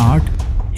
8,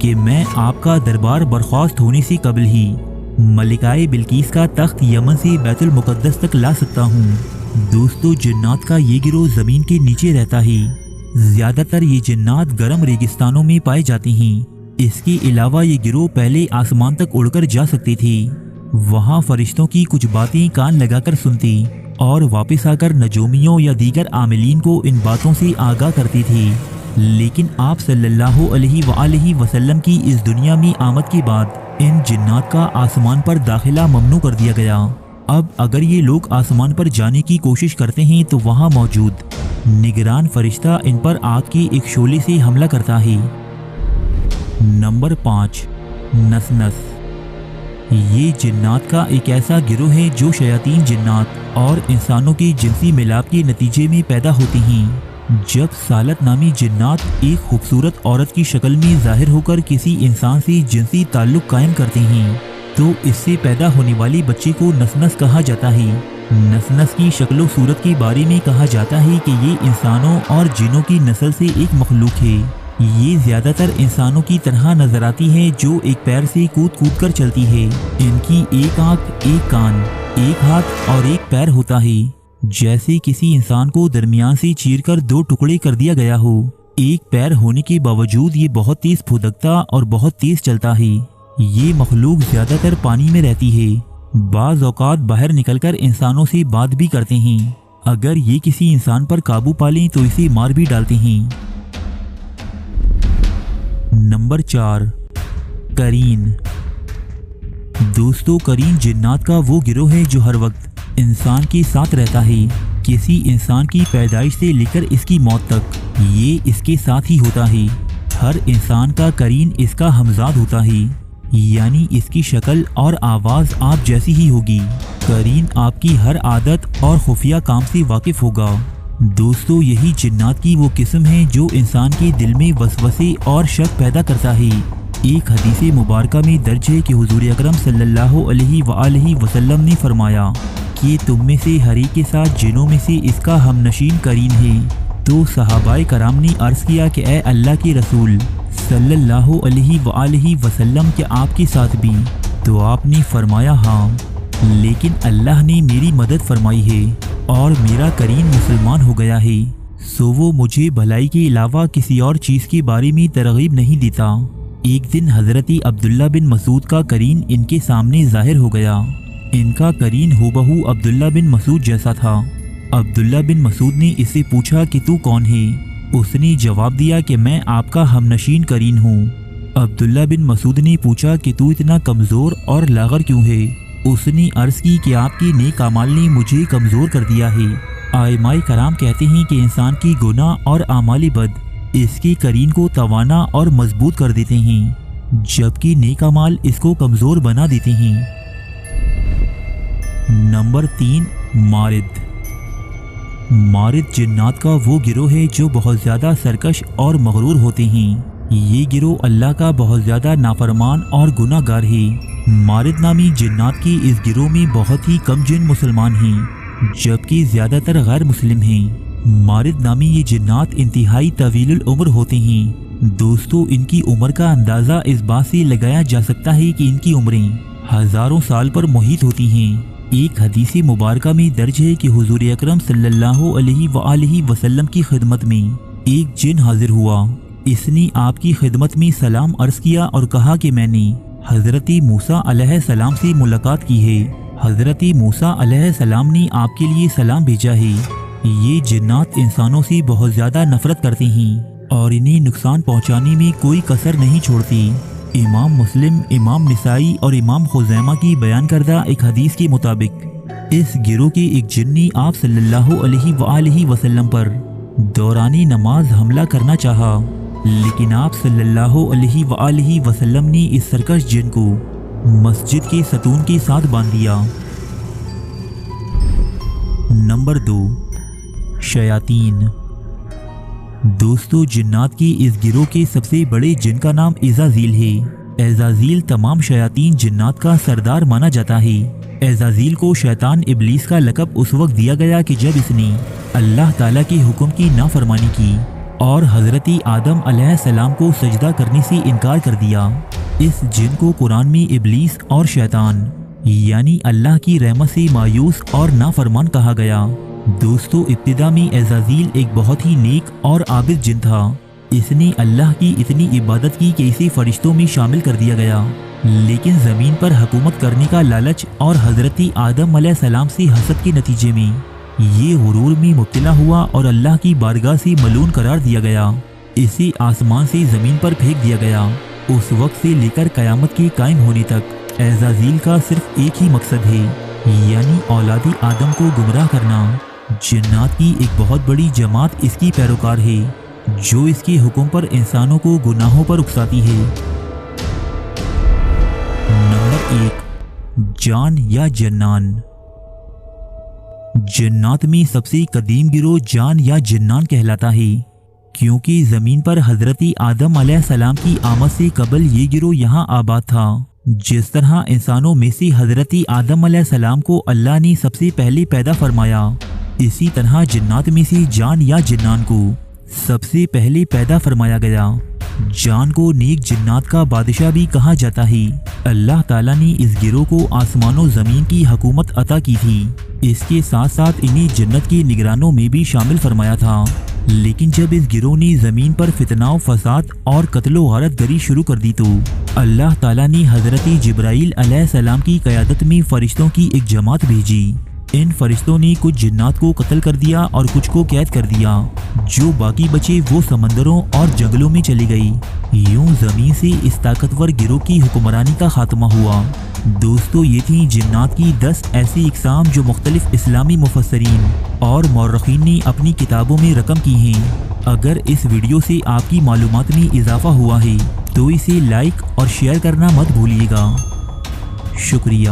کہ میں آپ کا دربار برخاست ہونے سے قبل ہی ملکہ بلقیس کا تخت یمن سے بیت المقدس تک لا سکتا ہوں۔ دوستو، جنات کا یہ گروہ زمین کے نیچے رہتا ہے۔ زیادہ تر یہ جنات گرم ریگستانوں میں پائے جاتے ہیں۔ اس کے علاوہ یہ گروہ پہلے آسمان تک اڑ کر جا سکتے تھے۔ وہاں فرشتوں کی کچھ باتیں کان لگا کر سنتے اور واپس آ کر نجومیوں یا دیگر عاملین کو ان باتوں سے آگاہ کرتے تھے۔ لیکن آپ صلی اللہ علیہ وآلہ وسلم کی اس دنیا میں آمد کے بعد ان جنات کا آسمان پر داخلہ ممنوع کر دیا گیا۔ اب اگر یہ لوگ آسمان پر جانے کی کوشش کرتے ہیں تو وہاں موجود نگران فرشتہ ان پر آگ کے ایک شعلے سے حملہ کرتا ہے۔ نمبر 5، نسنس۔ یہ جنات کا ایک ایسا گروہ ہے جو شیاطین جنات اور انسانوں کے جنسی ملاپ کے نتیجے میں پیدا ہوتے ہیں۔ جب سالت نامی جنات ایک خوبصورت عورت کی شکل میں ظاہر ہو کر کسی انسان سے جنسی تعلق قائم کرتے ہیں تو اس سے پیدا ہونے والی بچے کو نسنس کہا جاتا ہے۔ نسنس کی شکل و صورت کے بارے میں کہا جاتا ہے کہ یہ انسانوں اور جنوں کی نسل سے ایک مخلوق ہے۔ یہ زیادہ تر انسانوں کی طرح نظر آتی ہے جو ایک پیر سے کود کود کر چلتی ہے۔ ان کی ایک آنکھ، ایک کان، ایک ہاتھ اور ایک پیر ہوتا ہے، جیسے کسی انسان کو درمیان سے چیر کر 2 ٹکڑے کر دیا گیا ہو۔ ایک پیر ہونے کے باوجود یہ بہت تیز پھدکتا اور بہت تیز چلتا ہے۔ یہ مخلوق زیادہ تر پانی میں رہتی ہے۔ بعض اوقات باہر نکل کر انسانوں سے بات بھی کرتے ہیں۔ اگر یہ کسی انسان پر قابو پا لیں تو اسے مار بھی ڈالتے ہیں۔ نمبر 4، قرین۔ دوستو، قرین جنات کا وہ گروہ ہے جو ہر وقت انسان کے ساتھ رہتا ہے۔ کسی انسان کی پیدائش سے لے کر اس کی موت تک یہ اس کے ساتھ ہی ہوتا ہے۔ ہر انسان کا قرین اس کا ہمزاد ہوتا ہے، یعنی اس کی شکل اور آواز آپ جیسی ہی ہوگی۔ قرین آپ کی ہر عادت اور خفیہ کام سے واقف ہوگا۔ دوستو، یہی جنات کی وہ قسم ہے جو انسان کے دل میں وسوسے اور شک پیدا کرتا ہے۔ ایک حدیث مبارکہ میں درج ہے کہ حضور اکرم صلی اللہ علیہ وآلہ وسلم نے فرمایا کہ تم میں سے ہر ایک کے ساتھ جنوں میں سے اس کا ہم نشین قرین ہے۔ تو صحابہ کرام نے عرض کیا کہ اے اللہ کے رسول صلی اللہ علیہ وآلہ وسلم، کیا آپ کے ساتھ بھی؟ تو آپ نے فرمایا ہاں، لیکن اللہ نے میری مدد فرمائی ہے اور میرا قرین مسلمان ہو گیا ہے، سو وہ مجھے بھلائی کے علاوہ کسی اور چیز کے بارے میں ترغیب نہیں دیتا۔ ایک دن حضرت عبداللہ بن مسعود کا قرین ان کے سامنے ظاہر ہو گیا۔ ان کا قرین ہو بہو عبداللہ بن مسعود جیسا تھا۔ عبداللہ بن مسعود نے اس سے پوچھا کہ تو کون ہے؟ اس نے جواب دیا کہ میں آپ کا ہم نشین قرین ہوں۔ عبداللہ بن مسعود نے پوچھا کہ تو اتنا کمزور اور لاغر کیوں ہے؟ اس نے عرض کی کہ آپ کے نیک اعمال نے مجھے کمزور کر دیا ہے۔ ائمہ کرام کہتے ہیں کہ انسان کی گناہ اور اعمال بد اس کے قرین کو توانا اور مضبوط کر دیتے ہیں، جبکہ نیک اعمال اس کو کمزور بنا دیتے ہیں۔ نمبر 3، مارد۔ مارد جنات کا وہ گروہ ہے جو بہت زیادہ سرکش اور مغرور ہوتے ہیں۔ یہ گروہ اللہ کا بہت زیادہ نافرمان اور گناہ گار ہے۔ مارد نامی جنات کے اس گروہ میں بہت ہی کم جن مسلمان ہیں، جبکہ زیادہ تر غیر مسلم ہیں۔ مارد نامی یہ جنات انتہائی طویل العمر ہوتے ہیں۔ دوستو، ان کی عمر کا اندازہ اس بات سے لگایا جا سکتا ہے کہ ان کی عمریں ہزاروں سال پر محیط ہوتی ہیں۔ ایک حدیث مبارکہ میں درج ہے کہ حضور اکرم صلی اللہ علیہ وآلہ وسلم کی خدمت میں ایک جن حاضر ہوا۔ اس نے آپ کی خدمت میں سلام عرض کیا اور کہا کہ میں نے حضرت موسیٰ علیہ السلام سے ملاقات کی ہے۔ حضرت موسیٰ علیہ السلام نے آپ کے لیے سلام بھیجا ہے۔ یہ جنات انسانوں سے بہت زیادہ نفرت کرتے ہیں اور انہیں نقصان پہنچانے میں کوئی کسر نہیں چھوڑتی۔ امام مسلم، امام نسائی اور امام خزیمہ کی بیان کردہ ایک حدیث کے مطابق اس گروہ کے ایک جن نے آپ صلی اللہ علیہ وآلہ وسلم پر دوران نماز حملہ کرنا چاہا، لیکن آپ صلی اللہ علیہ وآلہ وسلم نے اس سرکش جن کو مسجد کے ستون کے ساتھ باندھ دیا۔ نمبر 2، شیاطین۔ دوستو، جنات کی اس گروہ کے سب سے بڑے جن کا نام عزازیل ہے۔ عزازیل تمام شیاطین جنات کا سردار مانا جاتا ہے۔ عزازیل کو شیطان ابلیس کا لقب اس وقت دیا گیا کہ جب اس نے اللہ تعالیٰ کے حکم کی نافرمانی کی اور حضرت آدم علیہ السلام کو سجدہ کرنے سے انکار کر دیا۔ اس جن کو قرآن میں ابلیس اور شیطان یعنی اللہ کی رحمت سے مایوس اور نافرمان کہا گیا۔ دوستو، ابتدا میں عزازیل ایک بہت ہی نیک اور عابد جن تھا۔ اس نے اللہ کی اتنی عبادت کی کہ اسے فرشتوں میں شامل کر دیا گیا، لیکن زمین پر حکومت کرنے کا لالچ اور حضرت آدم علیہ السلام سے حسد کے نتیجے میں یہ غرور میں مبتلا ہوا اور اللہ کی بارگاہ سے ملعون قرار دیا گیا۔ اسے آسمان سے زمین پر پھینک دیا گیا۔ اس وقت سے لے کر قیامت کے قائم ہونے تک عزازیل کا صرف ایک ہی مقصد ہے، یعنی اولاد آدم کو گمراہ کرنا۔ جنات کی ایک بہت بڑی جماعت اس کی پیروکار ہے، جو اس کے حکم پر انسانوں کو گناہوں پر اکساتی ہے۔ نمبر 1، جان یا جنان۔ جنات میں سب سے قدیم گروہ جان یا جنان کہلاتا ہے، کیونکہ زمین پر حضرت آدم علیہ السلام کی آمد سے قبل یہ گروہ یہاں آباد تھا۔ جس طرح انسانوں میں سے حضرت آدم علیہ السلام کو اللہ نے سب سے پہلے پیدا فرمایا، اسی طرح جنات میں سے جان یا جنان کو سب سے پہلے پیدا فرمایا گیا۔ جان کو نیک جنات کا بادشاہ بھی کہا جاتا ہے۔ اللہ تعالیٰ نے اس گروہ کو آسمان و زمین کی حکومت عطا کی تھی۔ اس کے ساتھ ساتھ انہیں جنت کے نگرانوں میں بھی شامل فرمایا تھا، لیکن جب اس گروہ نے زمین پر فتنہ و فساد اور قتل و غارت گری شروع کر دی تو اللہ تعالیٰ نے حضرت جبرائیل علیہ السلام کی قیادت میں فرشتوں کی ایک جماعت بھیجی۔ ان فرشتوں نے کچھ جنات کو قتل کر دیا اور کچھ کو قید کر دیا۔ جو باقی بچے وہ سمندروں اور جنگلوں میں چلی گئی۔ یوں زمین سے اس طاقتور گروہ کی حکمرانی کا خاتمہ ہوا۔ دوستو، یہ تھیں جنات کی 10 ایسی اقسام جو مختلف اسلامی مفسرین اور مورخین نے اپنی کتابوں میں رقم کی ہیں۔ اگر اس ویڈیو سے آپ کی معلومات میں اضافہ ہوا ہے تو اسے لائک اور شیئر کرنا مت بھولیے گا۔ شکریہ۔